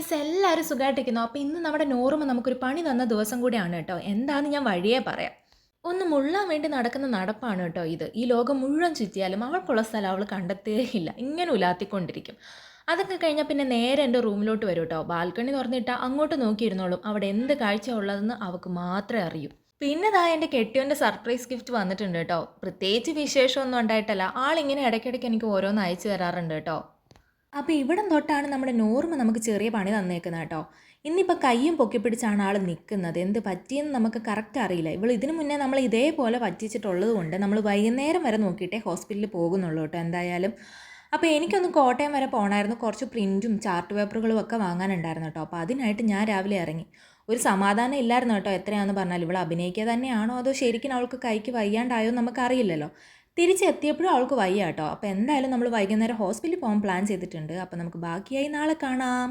Guys എല്ലാവരും സുഖമായിട്ടിരിക്കുന്നു. അപ്പോൾ ഇന്ന് നമ്മുടെ നോർമ നമുക്കൊരു പണി തന്ന ദിവസം കൂടിയാണ് കേട്ടോ. എന്താണെന്ന് ഞാൻ വഴിയേ പറയാം. ഒന്ന് മുള്ളാൻ വേണ്ടി നടക്കുന്ന നടപ്പാണ് കേട്ടോ ഇത്. ഈ ലോകം മുഴുവൻ ചുറ്റിയാലും അവൾക്കുള്ള സ്ഥലം അവൾ കണ്ടെത്തുകയില്ല. ഇങ്ങനെ ഉലാത്തിക്കൊണ്ടിരിക്കും. അതൊക്കെ കഴിഞ്ഞാൽ പിന്നെ നേരെ എൻ്റെ റൂമിലോട്ട് വരും കേട്ടോ. ബാൽക്കണി തുറന്നിട്ടാൽ അങ്ങോട്ട് നോക്കിയിരുന്നോളും. അവിടെ എന്ത് കാഴ്ച ഉള്ളതെന്ന് അവൾക്ക് മാത്രമേ അറിയൂ. പിന്നെ ദാ എൻ്റെ കെട്ടിയോൻ്റെ സർപ്രൈസ് ഗിഫ്റ്റ് വന്നിട്ടുണ്ട് കേട്ടോ. പ്രത്യേകിച്ച് വിശേഷമൊന്നും ഉണ്ടായിട്ടല്ല. ആളിങ്ങനെ ഇടയ്ക്കിടയ്ക്ക് എനിക്ക് ഓരോന്ന് അയച്ചു തരാറുണ്ട് കേട്ടോ. അപ്പോൾ ഇവിടം തൊട്ടാണ് നമ്മുടെ നോർമ നമുക്ക് ചെറിയ പണി തന്നേക്കുന്നത് കേട്ടോ. ഇന്നിപ്പോൾ കയ്യും പൊക്കി പിടിച്ചാണ് ആൾ നിൽക്കുന്നത്. എന്ത് പറ്റിയെന്ന് നമുക്ക് കറക്റ്റ് അറിയില്ല. ഇവൾ ഇതിനു മുന്നേ നമ്മൾ ഇതേപോലെ പറ്റിച്ചിട്ടുള്ളത് കൊണ്ട് നമ്മൾ വൈകുന്നേരം വരെ നോക്കിയിട്ടേ ഹോസ്പിറ്റലിൽ പോകുന്നുള്ളൂ കേട്ടോ എന്തായാലും. അപ്പോൾ എനിക്കൊന്ന് കോട്ടയം വരെ പോകണമായിരുന്നു. കുറച്ച് പ്രിൻറ്റും ചാർട്ട് പേപ്പറുകളും ഒക്കെ വാങ്ങാനുണ്ടായിരുന്നു കേട്ടോ. അപ്പോൾ അതിനായിട്ട് ഞാൻ രാവിലെ ഇറങ്ങി. ഒരു സമാധാനം ഇല്ലായിരുന്നു കേട്ടോ. എത്രയാണെന്ന് പറഞ്ഞാൽ ഇവൾ അഭിനയിക്കുക തന്നെയാണോ അതോ ശരിക്കും അവൾക്ക് കൈക്ക് വയ്യാണ്ടായോ എന്ന് നമുക്കറിയില്ലല്ലോ. തിരിച്ചെത്തിയപ്പോഴും അവൾക്ക് വയ്യ കേട്ടോ. അപ്പോൾ എന്തായാലും നമ്മൾ വൈകുന്നേരം ഹോസ്പിറ്റലിൽ പോകാൻ പ്ലാൻ ചെയ്തിട്ടുണ്ട്. അപ്പോൾ നമുക്ക് ബാക്കിയായി നാളെ കാണാം.